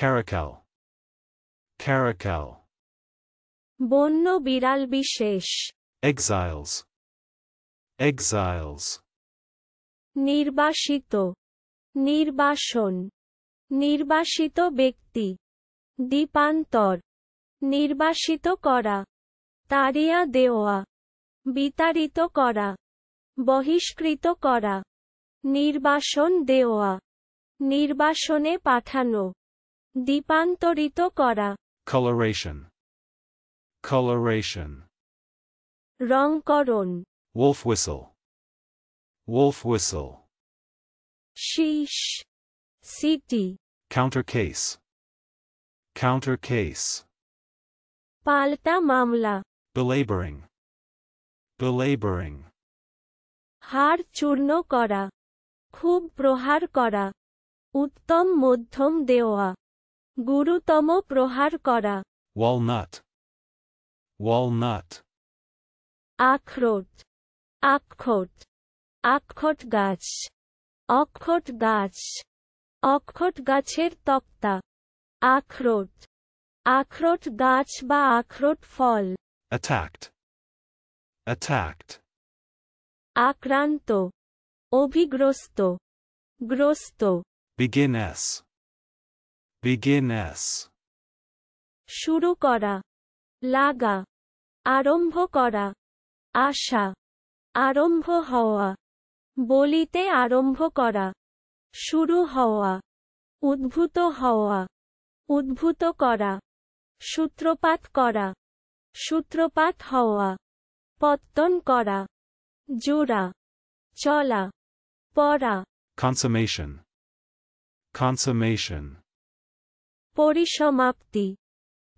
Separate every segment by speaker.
Speaker 1: Caracal. Caracal.
Speaker 2: বন্য বিড়াল বিশেষ।
Speaker 1: Exiles. Exiles.
Speaker 2: নির্বাসিত, নির্বাসন, নির্বাসিত ব্যক্তি। দ্বীপান্তর, নির্বাসিত করা, তাড়িয়া দেওয়া, বিতাড়িত করা, বহিষ্কৃত করা, নির্বাসন দেওয়া, নির্বাসনে পাঠানো, দ্বীপান্তরিত করা।
Speaker 1: Coloration. Coloration.
Speaker 2: রংকরণ।
Speaker 1: Wolf whistle. Wolf whistle.
Speaker 2: শীষ, city.
Speaker 1: Counter case. Counter case.
Speaker 2: পাল্টা মামলা।
Speaker 1: Belaboring. Belaboring.
Speaker 2: হাড় চূর্ণ করা, খুব প্রহার করা, উত্তম মধ্যম দেওয়া, গুরুতম প্রহার করা।
Speaker 1: Walnut. Walnut.
Speaker 2: আখরোট, আখখোট, আখখোট গাছ, অক্ষত গাছ, অক্ষত গাছের তক্তা। আখরোট, আখরোট গাছ বা আখরোট ফল।
Speaker 1: Attacked. Attacked.
Speaker 2: আক্রান্ত, অভিগ্রস্ত, গ্রস্ত।
Speaker 1: Begin S. Begin S.
Speaker 2: শুরু করা, লাগা, আরম্ভ করা, আশা, আরম্ভ হওয়া, বলিতে আরম্ভ করা, শুরু হওয়া, উদ্ভূত হওয়া, উদ্ভূত করা, সূত্রপাত করা, সূত্রপাত হওয়া, পত্তন করা, জোড়া, চলা, পড়া।
Speaker 1: Consummation. Consummation.
Speaker 2: পরিসমাপ্তি,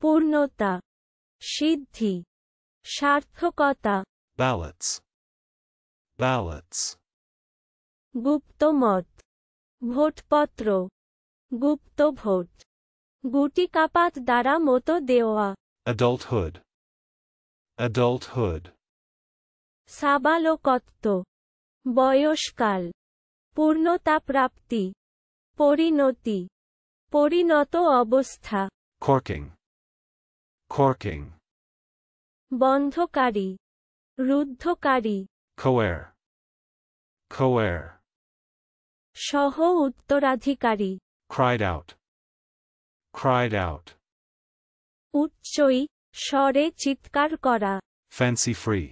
Speaker 2: পূর্ণতা, সিদ্ধি, সার্থকতা।
Speaker 1: Ballots. Ballots.
Speaker 2: গুপ্তমত, ভোটপত্র, গুপ্ত ভোট, গুটিকাপাত দ্বারা মতো দেওয়া।
Speaker 1: Adulthood. Adulthood.
Speaker 2: সাবালকত্ব, বয়সকাল, পূর্ণতাপ্রাপ্তি, পরিণতি, পরিণত অবস্থা।
Speaker 1: Corking. Corking.
Speaker 2: বন্ধকারী, রুদ্ধকারী।
Speaker 1: Coer. Coer.
Speaker 2: সহ উত্তরাধিকারী।
Speaker 1: Cried out. Cried out.
Speaker 2: উচ্চই, স্বরে চিৎকার করা।
Speaker 1: Fancy free.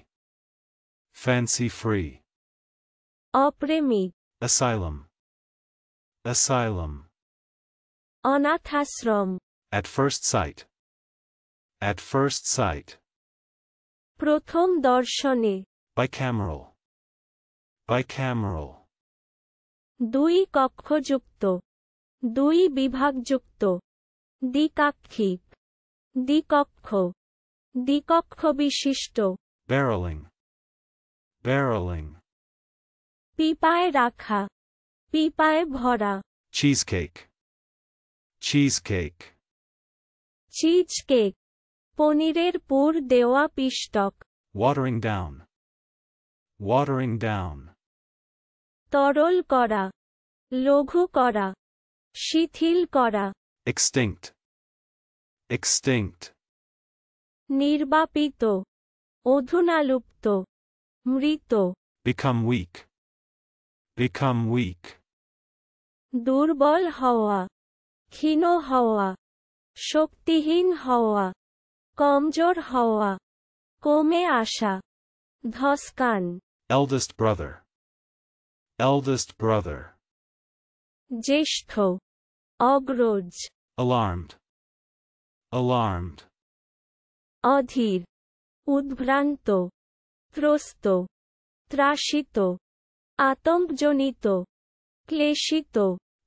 Speaker 1: Fancy free.
Speaker 2: অপ্রেমিক।
Speaker 1: Asylum. Asylum.
Speaker 2: অনাথাশ্রম।
Speaker 1: At first sight. At first sight.
Speaker 2: প্রথম দর্শনে।
Speaker 1: Bicameral. Bicameral.
Speaker 2: দুই কক্ষযুক্ত, দুই বিভাগযুক্ত, দ্বিকাক্ষিক, দ্বিকক্ষ, দ্বিকক্ষ বিশিষ্ট।
Speaker 1: Barreling. Barreling.
Speaker 2: পিপায় রাখা, পিপায় ভরা।
Speaker 1: Cheesecake. Cheesecake.
Speaker 2: চিজ কেক, পনিরের পুর দেওয়া পিষ্টক।
Speaker 1: Watering down. Watering down.
Speaker 2: তরল করা, লঘু করা, শিথিল করা।
Speaker 1: Extinct. Extinct.
Speaker 2: নির্বাপিত, অধুনালুপ্ত, মৃত।
Speaker 1: Become weak. Become weak.
Speaker 2: দুর্বল হওয়া, ক্ষীণ হওয়া, শক্তিহীন হওয়া, কমজোর হওয়া, কমে আসা। ধস্কান।
Speaker 1: Eldest brother. Eldest brother.
Speaker 2: জ্যেষ্ঠ, অগ্রজ।
Speaker 1: Alarmed. Alarmed.
Speaker 2: অধীর, উদ্ভ্রান্ত, ত্রস্ত, ত্রাসিত, আতঙ্কজনিত, ক্লেশিত।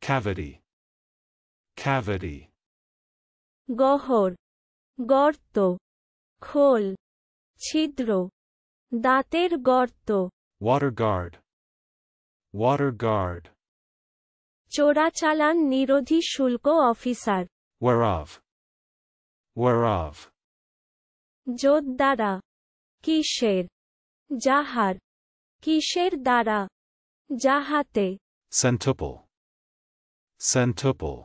Speaker 1: Cavity. Cavity.
Speaker 2: গহ্বর, গর্ত, খোল, ছিদ্র, দাঁতের গর্ত।
Speaker 1: Water guard. Water guard.
Speaker 2: চোরাচালান নিরোধী শুল্ক অফিসার।
Speaker 1: Whereof. Whereof.
Speaker 2: যোদ্ধারা, কিসের, যাহার, কিসের দ্বারা, যাহাতে।
Speaker 1: Centuple. Centuple.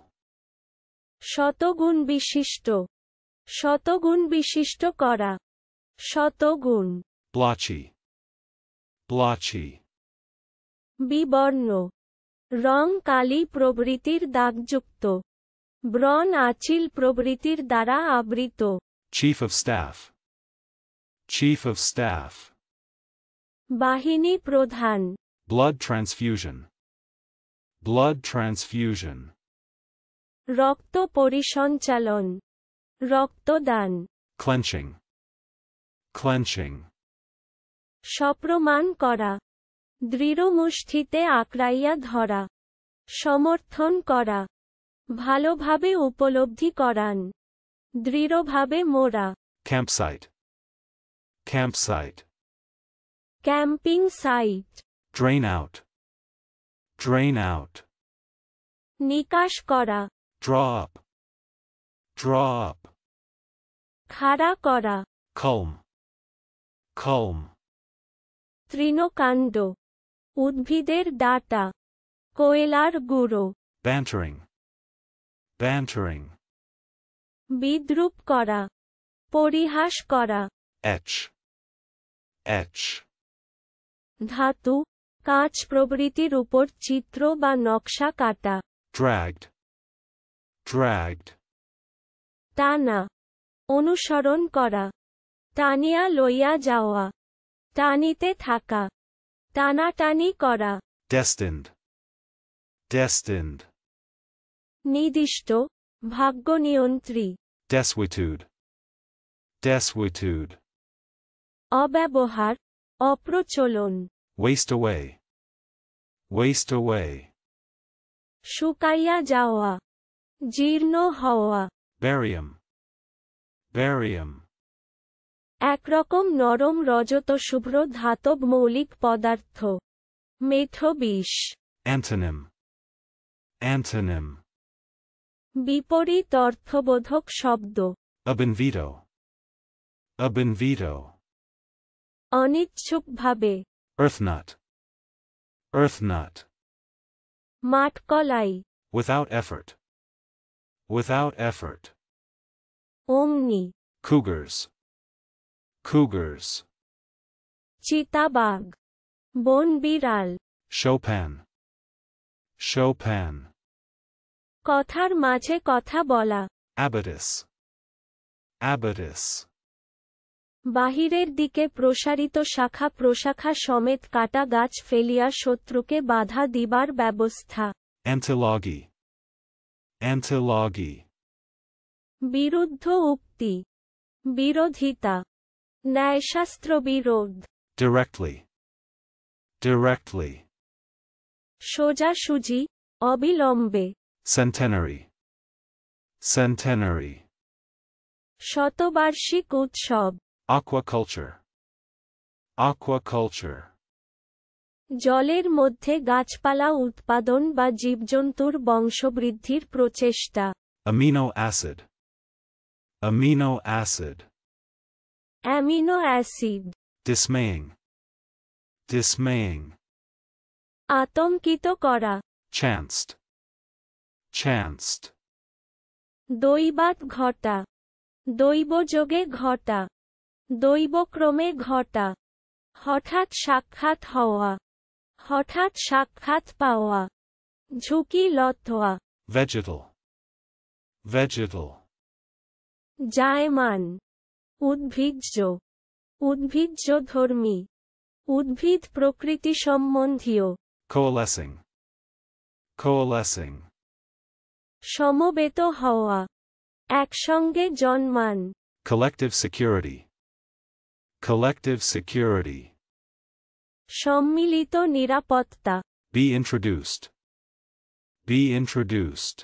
Speaker 2: শতগুণ বিশিষ্ট শতগুণ বিশিষ্ট করা শতগুণ
Speaker 1: blotchy, blotchy,
Speaker 2: বিবর্ণ রং কালি প্রভৃতির দাগযুক্ত ব্রণ আঁচিল প্রভৃতির দ্বারা আবৃত
Speaker 1: chief of staff, chief of staff,
Speaker 2: বাহিনী প্রধান
Speaker 1: blood transfusion, blood transfusion,
Speaker 2: রক্ত পরিসঞ্চালন রক্তদান
Speaker 1: clenching, clenching,
Speaker 2: সপ্রমাণ করা দৃঢ় মুষ্টিতে আঁকড়াইয়া ধরা সমর্থন করা ভালোভাবে উপলব্ধি করান দৃঢ়ভাবে মোড়া
Speaker 1: campsite, campsite,
Speaker 2: camping site
Speaker 1: drain out, drain out,
Speaker 2: নিকাশ করা
Speaker 1: draw up, draw up,
Speaker 2: খাড়া করা
Speaker 1: culm, culm,
Speaker 2: তৃণকাণ্ড উদ্ভিদের ডাঁটা কোয়েলার গুঁড়ো
Speaker 1: bantering, bantering,
Speaker 2: বিদ্রূপ করা পরিহাস করা
Speaker 1: etch, etch,
Speaker 2: ধাতু কাঁচ প্রভৃতির উপর চিত্র বা নকশা কাটা
Speaker 1: dragged, dragged,
Speaker 2: টানা অনুসরণ করা টানিয়া লইয়া যাওয়া টানিতে থাকা টানাটানি করা
Speaker 1: destined, destined,
Speaker 2: নির্দিষ্ট ভাগ্যনিয়ন্ত্রী
Speaker 1: desuetude, desuetude,
Speaker 2: অব্যবহার অপ্রচলন
Speaker 1: waste away, waste away,
Speaker 2: শুকাইয়া যাওয়া জীর্ণ হওয়া
Speaker 1: barium, barium,
Speaker 2: একরকম নরম রজত শুভ্র ধাতব মৌলিক পদার্থ মেথবিষ
Speaker 1: antonym, antonym,
Speaker 2: বিপরীত অর্থবোধক শব্দ
Speaker 1: ab invido, ab invido,
Speaker 2: অনিচ্ছুকভাবে
Speaker 1: earthnut, earthnut,
Speaker 2: মাঠকলাই
Speaker 1: without effort, without effort,
Speaker 2: অমনি
Speaker 1: cougars, cougars,
Speaker 2: চিতাবাঘ বন বিড়াল
Speaker 1: Chopin, Chopin,
Speaker 2: কথার মাঝে কথা বলা
Speaker 1: abatis, abatis,
Speaker 2: বাহিরের দিকে প্রসারিত শাখা প্রশাখা সমেত কাটা গাছ ফেলিয়া শত্রুকে বাধা দিবার ব্যবস্থা
Speaker 1: antilogy, antilogy,
Speaker 2: বিরুদ্ধ উক্তি বিরোধিতা ন্যায়শাস্ত্র বিরোধ
Speaker 1: directly, directly,
Speaker 2: সোজাসুজি অবিলম্বে
Speaker 1: centenary, centenary,
Speaker 2: শতবার্ষিক উৎসব
Speaker 1: aquaculture, aquaculture,
Speaker 2: জলের মধ্যে গাছপালা উৎপাদন বা জীবজন্তুর বংশবৃদ্ধির প্রচেষ্টা
Speaker 1: amino acid, amino acid,
Speaker 2: amino acid
Speaker 1: dismaying, dismaying,
Speaker 2: আতঙ্কিত করা
Speaker 1: chanced, chanced,
Speaker 2: দৈবাৎ ঘটা দৈবযোগে ঘটা দৈবক্রমে ঘটা হঠাৎ সাক্ষাৎ হওয়া হঠাৎ সাক্ষাৎ পাওয়া ঝুঁকি লতোয়া
Speaker 1: vegetal, vegetal,
Speaker 2: জায়মান উদ্ভিজ্জ উদ্ভিজ্জধর্মী উদ্ভিদ প্রকৃতি সম্বন্ধীয়
Speaker 1: coalescing, coalescing,
Speaker 2: সমবেত হওয়া একসঙ্গে জন্মান
Speaker 1: collective security, collective security,
Speaker 2: সম্মিলিত নিরাপত্তা
Speaker 1: be introduced, be introduced,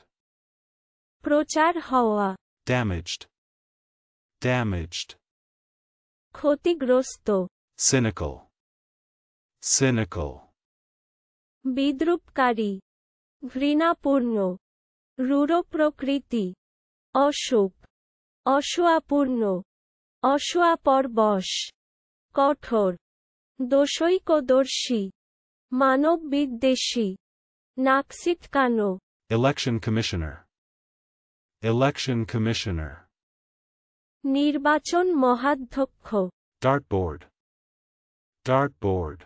Speaker 2: প্রচার হওয়া
Speaker 1: damaged, damaged,
Speaker 2: ক্ষতিগ্রস্ত
Speaker 1: cynical, cynical,
Speaker 2: বিদ্রূপকারী ঘৃণাপূর্ণ রূঢ় প্রকৃতি অসুখ অসূয়াপূর্ণ অসূয়াপরবশ কঠোর দোষৈকদর্শী মানববিদ্বেষী নাকসিটকানো
Speaker 1: election commissioner, Election commissioner.
Speaker 2: নির্বাচন মহাধ্যক্ষ,
Speaker 1: Dartboard. Dartboard.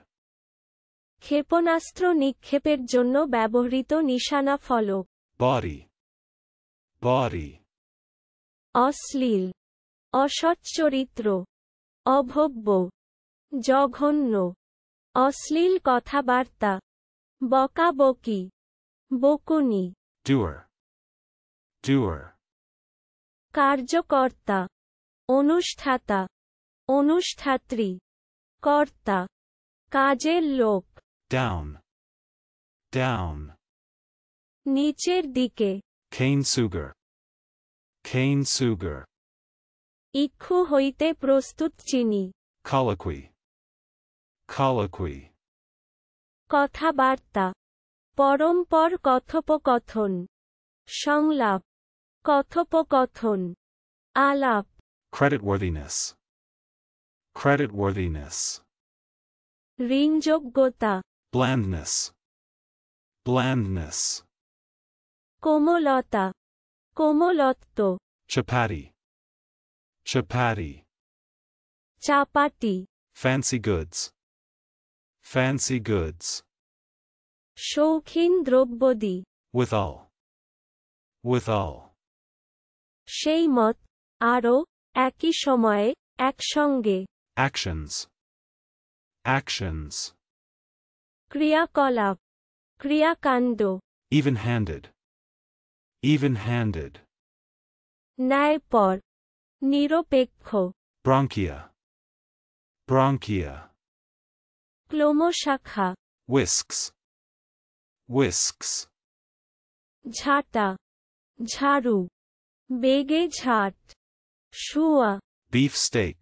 Speaker 2: ক্ষেপণাস্ত্র নিক্ষেপের জন্য ব্যবহৃত নিশানা ফলক,
Speaker 1: Body. Body.
Speaker 2: অশ্লীল, অসচ্চরিত্র, অভব্য, জঘন্য, অশ্লীল কথাবার্তা, বকাবকি, বকুনি,
Speaker 1: Doer. Doer.
Speaker 2: কার্যকর্তা, অনুষ্ঠাতা, অনুষ্ঠাত্রী, কর্তা, কাজের লোক,
Speaker 1: Down. Down.
Speaker 2: নিচের দিকে,
Speaker 1: Cane sugar. Cane sugar.
Speaker 2: ইক্ষু হইতে প্রস্তুত চিনি,
Speaker 1: Colloquy. Colloquy.
Speaker 2: কথাবার্তা, পরম্পর কথোপকথন, সংলাপ, কথোপকথন, আলাপ,
Speaker 1: Creditworthiness. Creditworthiness.
Speaker 2: ঋণযোগ্যতা,
Speaker 1: Blandness. Blandness.
Speaker 2: কোমলতা, কোমলত্ব,
Speaker 1: Chapati. Chapati.
Speaker 2: চাপাটি,
Speaker 1: Fancy goods. Fancy goods.
Speaker 2: শৌখিন দ্রব্যাদি,
Speaker 1: Withal. Withal.
Speaker 2: সেই মত, আরও, একই সময়ে, একসঙ্গে,
Speaker 1: Actions. Actions.
Speaker 2: ক্রিয়াকলাপ, ক্রিয়াকাণ্ড,
Speaker 1: Even-handed. Even-handed.
Speaker 2: ন্যায়পর, নিরপেক্ষ,
Speaker 1: Bronchia. Bronchia.
Speaker 2: ক্লোমশাখা,
Speaker 1: Whisks. Whisks.
Speaker 2: ঝাঁটা, ঝাড়ু, বেগে ঝাঁট, শুয়া,
Speaker 1: Beefsteak.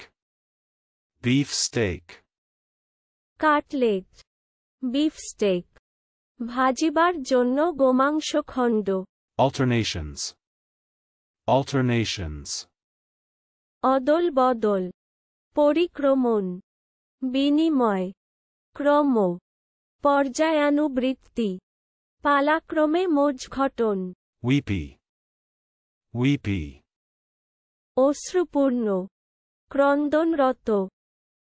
Speaker 1: Beefsteak.
Speaker 2: কাটলেট, বিফস্টেক, ভাজিবার জন্য গোমাংসখণ্ড,
Speaker 1: Alternations. Alternations.
Speaker 2: অদল বদল, পরিক্রমণ, বিনিময়, ক্রম, পর্যায়ানুবৃত্তি, পালাক্রমে মোজঘটন,
Speaker 1: Weepy. Weepy.
Speaker 2: অশ্রুপূর্ণ, ক্রন্দনরত,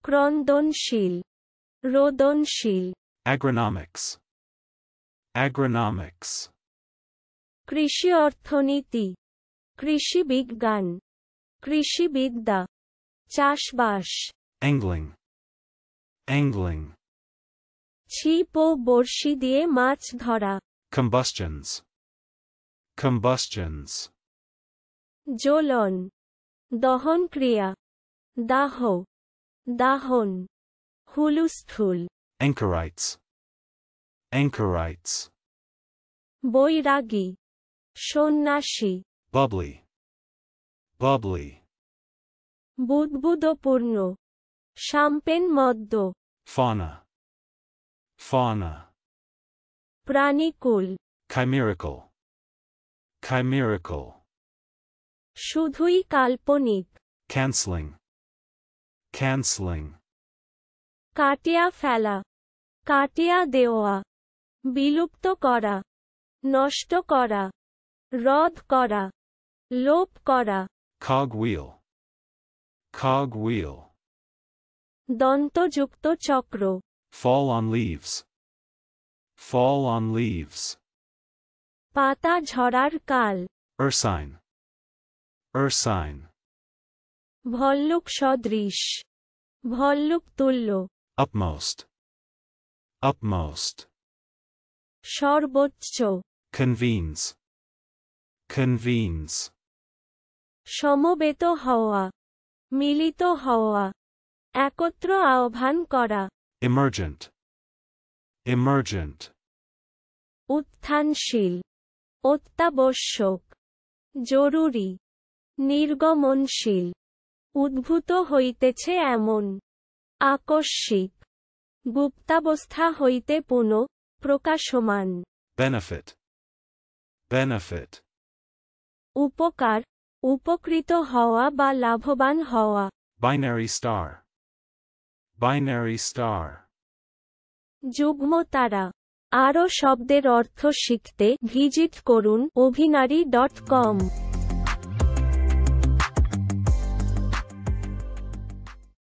Speaker 2: ক্রন্দনশীল, রোদনশীল,
Speaker 1: Agronomics. Agronomics.
Speaker 2: কৃষি অর্থনীতি, কৃষি বিজ্ঞান, কৃষিবিদ্যা, চাষবাস,
Speaker 1: Angling. Angling.
Speaker 2: ছিপ ও বড়শি দিয়ে মাছ ধরা,
Speaker 1: Combustions. Combustions.
Speaker 2: জ্বলন, দহনক্রিয়া, দাহ, দাহন, হুলুস্থুল,
Speaker 1: Anchorites. Anchorites.
Speaker 2: বৈরাগী, সন্ন্যাসী,
Speaker 1: Bubbly. Bubbly.
Speaker 2: বুদ্বুদপূর্ণ, শাম্পেন মদ্য,
Speaker 1: Fauna. Fauna.
Speaker 2: প্রাণীকুল,
Speaker 1: Chimerical. Chimerical.
Speaker 2: শুধুই কাল্পনিক,
Speaker 1: Canceling. Canceling.
Speaker 2: কাটিয়া ফেলা, কাটিয়া দেওয়া, বিলুপ্ত করা, নষ্ট করা, রদ করা, লোপ করা,
Speaker 1: Cogwheel. Cogwheel.
Speaker 2: দন্তযুক্ত চক্র,
Speaker 1: Fall on leaves. Fall on leaves.
Speaker 2: পাতা ঝরার কাল,
Speaker 1: Ursine. Ursine.
Speaker 2: ভল্লুক সদৃশ, ভল্লুক তুল্য,
Speaker 1: Upmost. Upmost.
Speaker 2: সর্বোচ্চ,
Speaker 1: Convenes. Convenes.
Speaker 2: সমবেত হওয়া, মিলিত হওয়া, একত্র আহ্বান করা,
Speaker 1: Emergent. Emergent.
Speaker 2: উত্থানশীল, অত্যাবশ্যক, জরুরি, নির্গমনশীল, উদ্ভূত হইতেছে এমন, আকস্মিক, গুপ্তাবস্থা হইতে পুনঃ প্রকাশমান,
Speaker 1: Benefit. Benefit.
Speaker 2: উপকার, উপকৃত হওয়া বা লাভবান হওয়া,
Speaker 1: Binary star. Binary star.
Speaker 2: যুগ্ম তারা। আরও শব্দের অর্থ শিখতে ভিজিট করুন অভিনারী.com